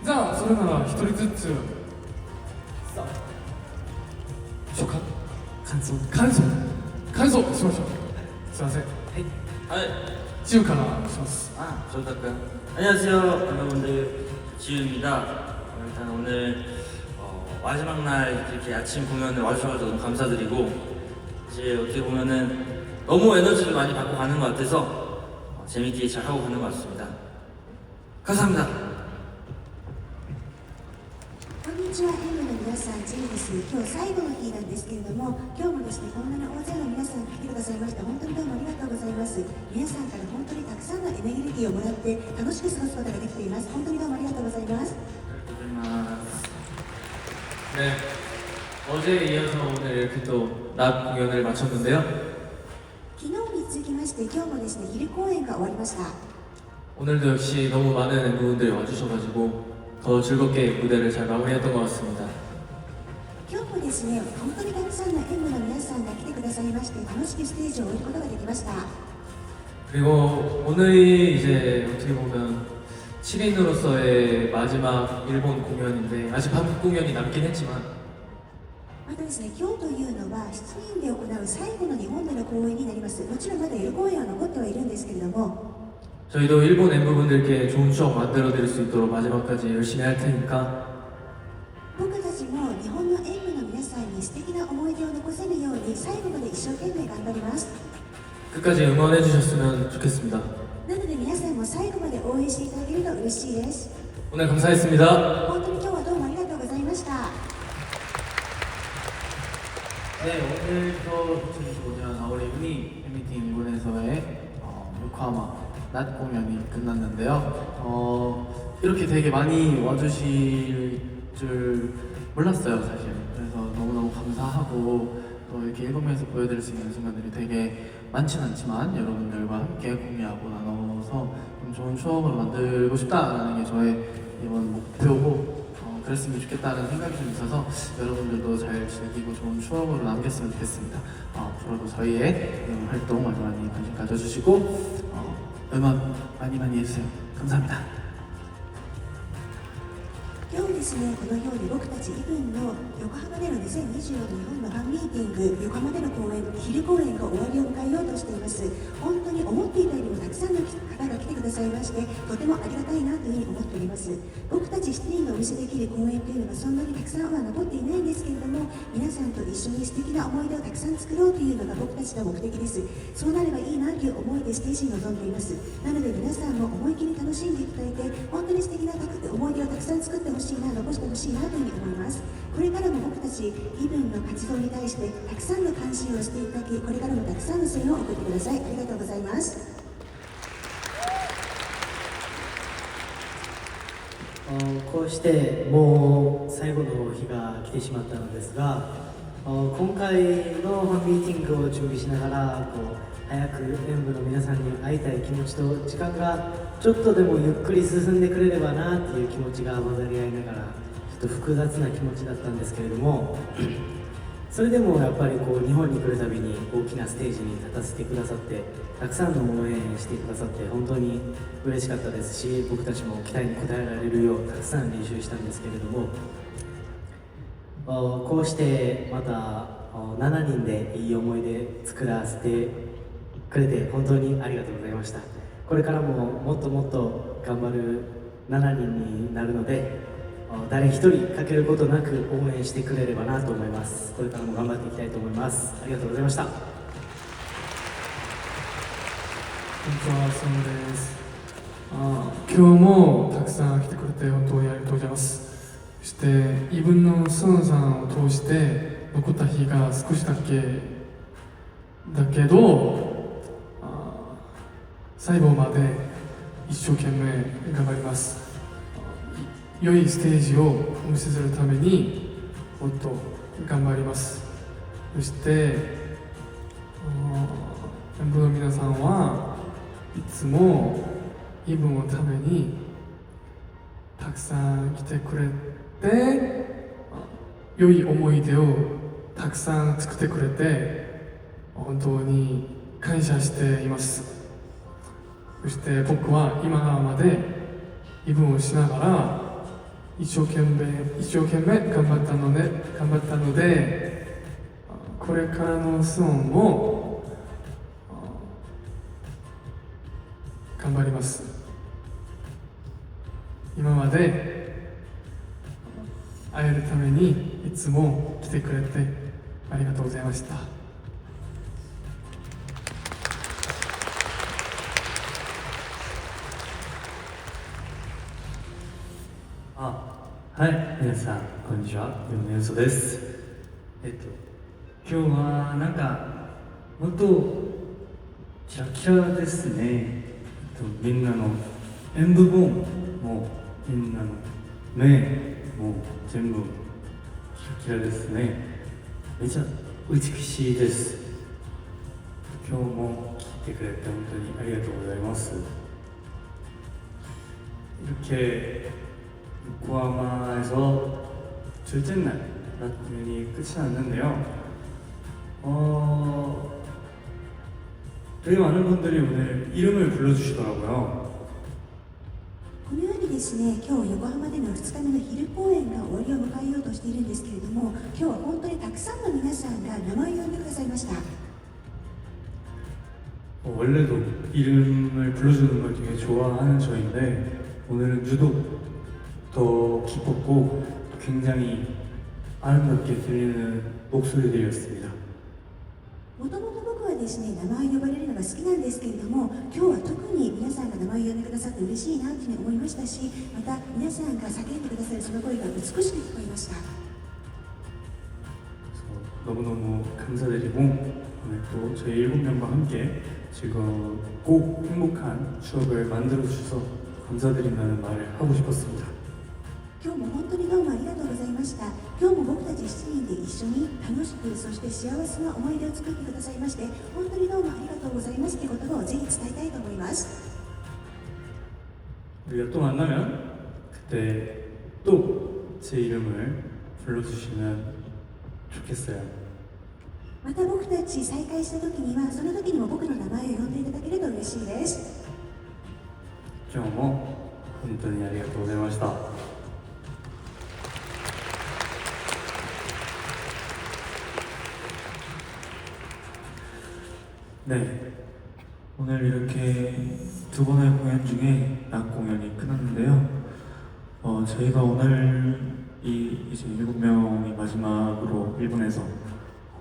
じゃあそれなら一人ずつさあ初感感想しましょう。すいません、지우からします。조탁군. 안녕하세요, 여러분들. 지우입니다. 일단 오늘 마지막 날 이렇게 아침 공연을 와주셔서 너무 감사드리고, 이제 어떻게 보면은 너무 에너지를 많이 받고 가는 것 같아서 재밌게 잘 하고 가는 것 같습니다. 감사합니다. こんにちは、Mの皆さん、ジェイです。今日最後の日なんですけれども、今日もですね、こんなに大勢の皆さんが来てくださいまして、本当にどうもありがとうございます。皆さんから本当にたくさんのエネルギーをもらって楽しく過ごすことができています。本当にどうもありがとうございます。 네, 어제에 이어서 오늘 이렇게 또 낮 공연을 마쳤는데요. 昨日に続きまして、今日もですね、昼公演が終わりました。 오늘도 역시 너무 많은 멤버분들이 와주셔가지고 더 즐겁게 무대를 잘 마무리했던 것 같습니다. 今日もですね、本当にたくさんの Mの皆さんが来てくださいまして、楽しくステージを終えることができました。 그리고 오늘이 이제 어떻게 보면 7인으로서의 마지막 일본 공연인데 아직 한국 공연이 남긴 했지만 またですね、今日というのは7人で行う最後の日本での公演になります。もちろんまだ夜公演は残ってはいるんですけれども、 저희도 일본 멤버분들께 좋은 추억 만들어 드릴 수 있도록 마지막까지 열심히 할 테니까 僕たちも日本の Mの皆さんに素敵な思い出を残せるように最後まで一生懸命頑張ります。 끝까지 응원해 주셨으면 좋겠습니다. なので皆さんも最後まで応援していただけると嬉しいです。 오늘 감사했습니다. 本当に今日はどうもありがとうございました。 네, 오늘도 2025년 4월 2일 팬미팅 일본에서의 요코하마 낮 공연이 끝났는데요. 이렇게 되게 많이 와주실 줄 몰랐어요, 사실. 그래서 너무너무 감사하고 또 이렇게 일본에서 보여드릴 수 있는 순간들이 되게 많진 않지만 여러분들과 함께 공유하고 나눠서 좀 좋은 추억을 만들고 싶다라는 게 저의 이번 목표고 그랬으면 좋겠다는 생각이 좀 있어서 여러분들도 잘 즐기고 좋은 추억으로 남겼으면 좋겠습니다. 앞으로도 저희의 활동 많이 많이 관심 가져주시고 응원 많이 많이 해주세요. 감사합니다. 今日ですね、このように僕たちイブンの横浜での2024日本のファンミーティング、横浜での公演、昼公演が終わりを迎えようとしています。本当に思っていたよりもたくさんの方が来てくださいまして、とてもありがたいなというふうに思っております。僕たち7人がお見せできる公演というのがそんなにたくさんは残っていないんですけれども、皆さんと一緒に素敵な思い出をたくさん作ろうというのが僕たちの目的です。そうなればいいなという思いでステージに臨んでいます。なので皆さんも思い切り楽しんでいただいて、本当に素敵な思い出をたくさん作ってほしいな、残してほしいなというふうに思います。これからも僕たちイブンの活動に対してたくさんの関心をしていただき、これからもたくさんの声援を送ってください。ありがとうございます。こうしてもう最後の日が来てしまったのですが、今回のファンミーティングを準備しながら早く演舞の皆さんに会いたい気持ちと時間がちょっとでもゆっくり進んでくれればなっていう気持ちが混ざり合いながらちょっと複雑な気持ちだったんですけれども、それでもやっぱり日本に来るたびに大きなステージに立たせてくださって、たくさんの応援してくださって本当に嬉しかったですし、僕たちも期待に応えられるようたくさん練習したんですけれども、こうしてまた7人でいい思い出作らせてくれて本当にありがとうございました。これからももっともっと頑張る7人になるので、誰一人欠けることなく応援してくれればなと思います。これからも頑張っていきたいと思います。ありがとうございました。こんにちは、ソンです。今日もたくさん来てくれて本当にありがとうございます。そしてイブンのソンさんを通して残った日が少しだけだけど、最後まで一生懸命頑張ります。良いステージをお見せするためにもっと頑張ります。そして演舞の皆さんはいつもイブのためにたくさん来てくれて、良い思い出をたくさん作ってくれて本当に感謝しています。そして僕は今までイブをしながら一生懸命頑張ったので、これからのスオンも頑張ります。今まで会えるためにいつも来てくれてありがとうございました。はい、皆さん、こんにちは。山根嘘です。今日はなんか、もっとキラキラですね。みんなの演舞も、もうみんなの目、もう全部キラキラですね。めちゃ美しいです。今日も来てくれて本当にありがとうございます。이렇게 요코하마에서 둘째 날 공연이 끝이 났는데요. 되게 많은 분들이 오늘 이름을 불러주시더라고요. このようにですね、今日横浜での2日目の昼公演が終わりを迎えようとしているんですけれども、今日は本当にたくさんの皆さんが名前を呼んでくださいました。 원래도 이름을 불러주는 걸 되게 좋아하는 저인데 오늘은 유독 더 기뻤고 굉장히 아름답게 들리는 목소리들이었습니다. もともと僕はですね、名前呼ばれるのが好きなんですけれども、今日は特に皆さんが名前を呼んでくださって嬉しいなというふうに思いましたし、また皆さんが叫んでくださるその声が美しく聞こえました。 너무너무 감사드리고 오늘 또 저희 7명과 함께 즐겁고 행복한 추억을 만들어 주셔서 감사드린다는 말을 하고 싶었습니다. 今日も本当にどうもありがとうございました。今日も僕たち7人で一緒に楽しく、そして幸せな思い出を作ってくださいまして、本当にどうもありがとうございますという言葉をぜひ伝えたいと思います。 우리가 또 만나면 그때 또 제 이름을 불러주시면 좋겠어요. また僕たち再会した時には、その時にも僕の名前を呼んでいただけると嬉しいです。 今日も本当にありがとうございました。 네, 오늘 이렇게 두 번의 공연 중에 낮 공연이 끝났는데요. 저희가 오늘 이제 7명이 마지막으로 일본에서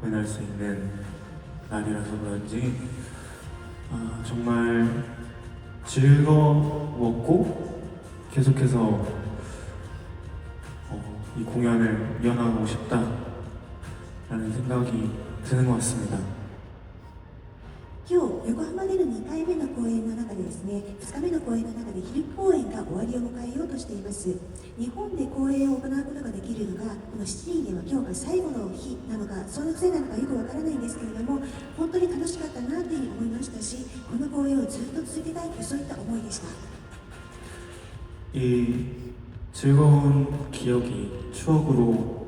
공연할 수 있는 날이라서 그런지 정말 즐거웠고 계속해서 이 공연을 이어나가고 싶다라는 생각이 드는 것 같습니다. 今日横浜での2回目の公演の中でですね、2日目の公演の中で昼公演が終わりを迎えようとしています。日本で公演を行うことができるのがこの7人では今日が最後の日なのか、そのせいなのかよくわからないんですけれども、本当に楽しかったなというふうに思いましたし、この公演をずっと続けたいというそういった思いでした。 이 즐거운 기억이 추억으로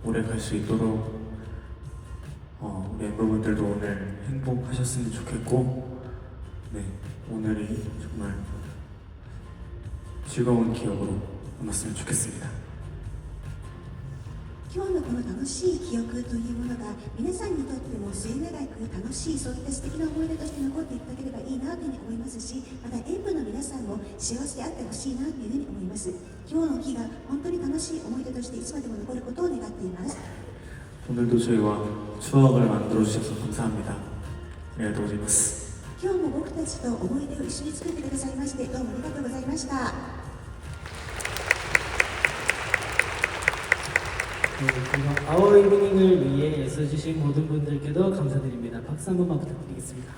오래 갈 수 있도록 우리 멤버분들도 오늘 행복하셨으면 좋겠고, 네, 오늘이 정말 즐거운 기억으로 남았으면 좋겠습니다. 今日のこの楽しい記憶というものが皆さんにとっても末永く楽しい、そういった素敵な思い出として残っていただければいいなというふうに思いますし、また演舞の皆さんも幸せであってほしいなというふうに思います。今日の日が本当に楽しい思い出としていつまでも残ることを願っています。 오늘도 저희와 추억을 만들어 주셔서 감사합니다. ありがとうございます。今日も僕たちと思い出を一緒に作ってくださいまして、どうもありがとうございました。 그리고 아워 이브닝을 위해 애써주신 모든 분들께도 감사드립니다. 박수 한 번만 부탁드리겠습니다.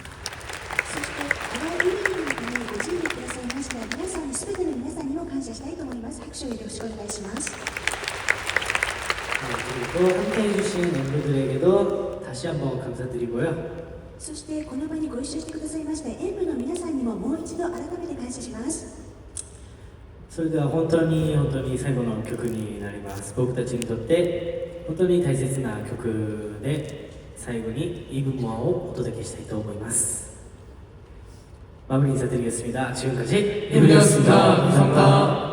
そしてアワーイブニングのためにご準備くださいました皆さんに、全ての皆さんにも感謝したいと思います。拍手をよろしくお願いします。 그리고 함께 해주신 멤버들에게도 다시 한번 감사드리고요. そしてこの場にご一緒してくださいました演舞の皆さんにももう一度改めて感謝します。 それでは本当に最後の曲になります。僕たちにとって本当に大切な曲で、最後にEven Moreをお届けしたいと思います。마무리 인사드리겠습니다. 지금까지 이브니였습니다. 감사합니다.